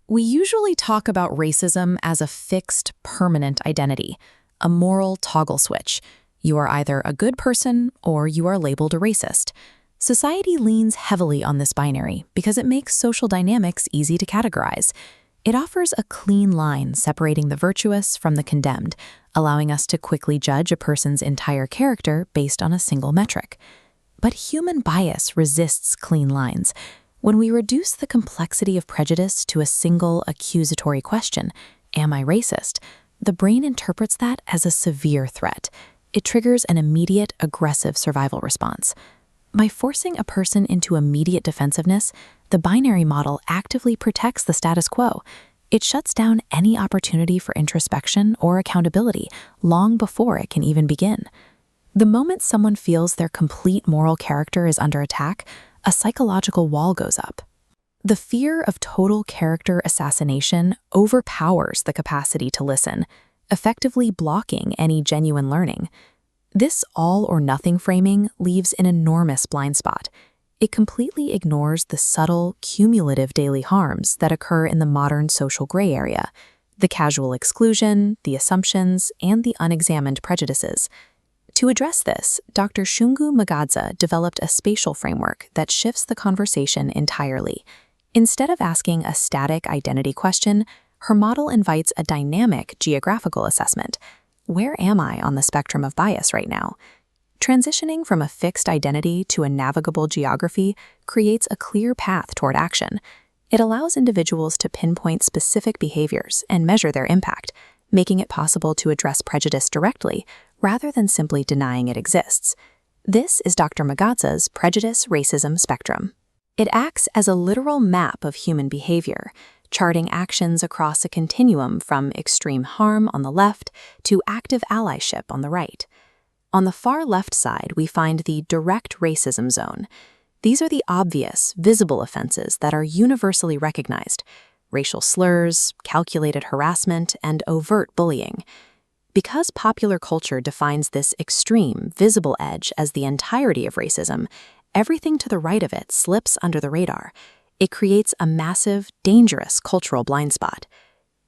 We usually talk about racism as a fixed, permanent identity, a moral toggle switch. You are either a good person or you are labeled a racist. Society leans heavily on this binary because it makes social dynamics easy to categorize. It offers a clean line separating the virtuous from the condemned, allowing us to quickly judge a person's entire character based on a single metric. But human bias resists clean lines. When we reduce the complexity of prejudice to a single accusatory question, am I racist? The brain interprets that as a severe threat. It triggers an immediate, aggressive survival response. By forcing a person into immediate defensiveness, the binary model actively protects the status quo. It shuts down any opportunity for introspection or accountability long before it can even begin. The moment someone feels their complete moral character is under attack, a psychological wall goes up. The fear of total character assassination overpowers the capacity to listen, effectively blocking any genuine learning. This all-or-nothing framing leaves an enormous blind spot. It completely ignores the subtle, cumulative daily harms that occur in the modern social gray area, the casual exclusion, the assumptions, and the unexamined prejudices. To address this, Dr. Shungu M'gadzah developed a spatial framework that shifts the conversation entirely. Instead of asking a static identity question, her model invites a dynamic geographical assessment. Where am I on the spectrum of bias right now? Transitioning from a fixed identity to a navigable geography creates a clear path toward action. It allows individuals to pinpoint specific behaviors and measure their impact, making it possible to address prejudice directly rather than simply denying it exists. This is Dr. M'gadzah's Prejudice Racism Spectrum. It acts as a literal map of human behavior, charting actions across a continuum from extreme harm on the left to active allyship on the right. On the far left side, we find the direct racism zone. These are the obvious, visible offenses that are universally recognized: racial slurs, calculated harassment, and overt bullying. Because popular culture defines this extreme, visible edge as the entirety of racism, everything to the right of it slips under the radar. It creates a massive, dangerous cultural blind spot.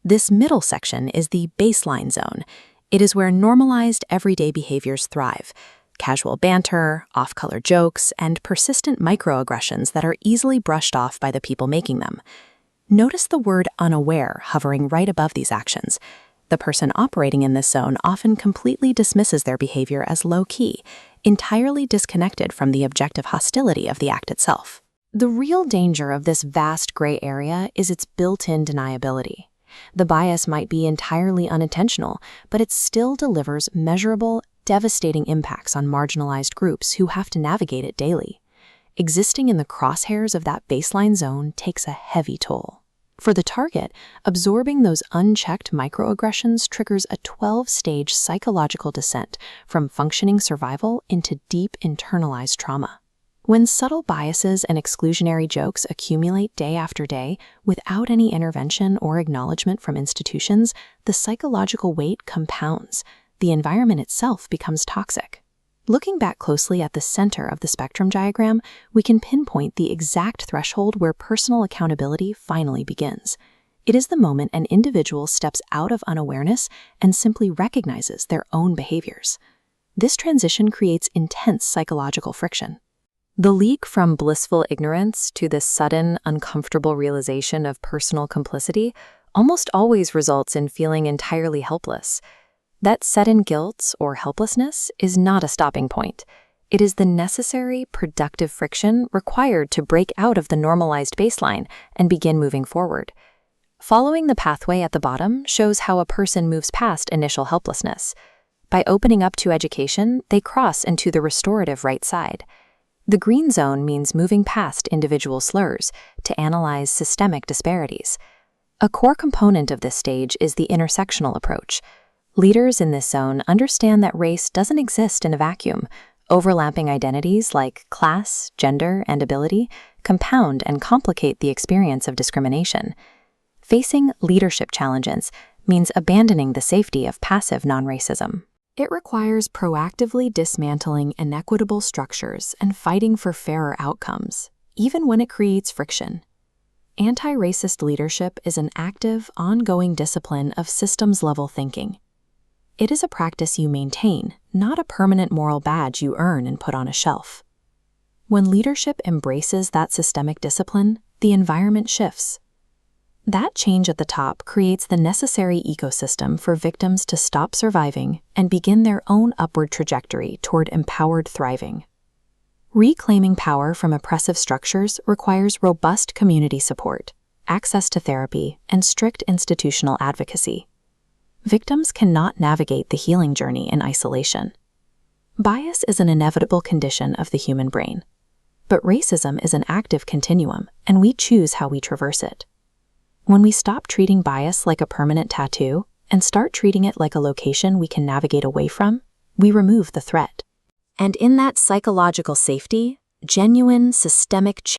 This middle section is the baseline zone. It is where normalized everyday behaviors thrive: casual banter, off-color jokes, and persistent microaggressions that are easily brushed off by the people making them. Notice the word unaware hovering right above these actions. The person operating in this zone often completely dismisses their behavior as low-key, entirely disconnected from the objective hostility of the act itself. The real danger of this vast gray area is its built-in deniability. The bias might be entirely unintentional, but it still delivers measurable, devastating impacts on marginalized groups who have to navigate it daily. Existing in the crosshairs of that baseline zone takes a heavy toll. For the target, absorbing those unchecked microaggressions triggers a 12-stage psychological descent from functioning survival into deep internalized trauma. When subtle biases and exclusionary jokes accumulate day after day without any intervention or acknowledgement from institutions, the psychological weight compounds. The environment itself becomes toxic. Looking back closely at the center of the spectrum diagram, we can pinpoint the exact threshold where personal accountability finally begins. It is the moment an individual steps out of unawareness and simply recognizes their own behaviors. This transition creates intense psychological friction. The leap from blissful ignorance to this sudden, uncomfortable realization of personal complicity almost always results in feeling entirely helpless. That sudden guilt or helplessness is not a stopping point. It is the necessary, productive friction required to break out of the normalized baseline and begin moving forward. Following the pathway at the bottom shows how a person moves past initial helplessness. By opening up to education, they cross into the restorative right side. The green zone means moving past individual slurs to analyze systemic disparities. A core component of this stage is the intersectional approach. Leaders in this zone understand that race doesn't exist in a vacuum. Overlapping identities like class, gender, and ability compound and complicate the experience of discrimination. Facing leadership challenges means abandoning the safety of passive non-racism. It requires proactively dismantling inequitable structures and fighting for fairer outcomes, even when it creates friction. Anti-racist leadership is an active, ongoing discipline of systems-level thinking. It is a practice you maintain, not a permanent moral badge you earn and put on a shelf. When leadership embraces that systemic discipline, the environment shifts. That change at the top creates the necessary ecosystem for victims to stop surviving and begin their own upward trajectory toward empowered thriving. Reclaiming power from oppressive structures requires robust community support, access to therapy, and strict institutional advocacy. Victims cannot navigate the healing journey in isolation. Bias is an inevitable condition of the human brain. But racism is an active continuum, and we choose how we traverse it. When we stop treating bias like a permanent tattoo and start treating it like a location we can navigate away from, we remove the threat. And in that psychological safety, genuine systemic change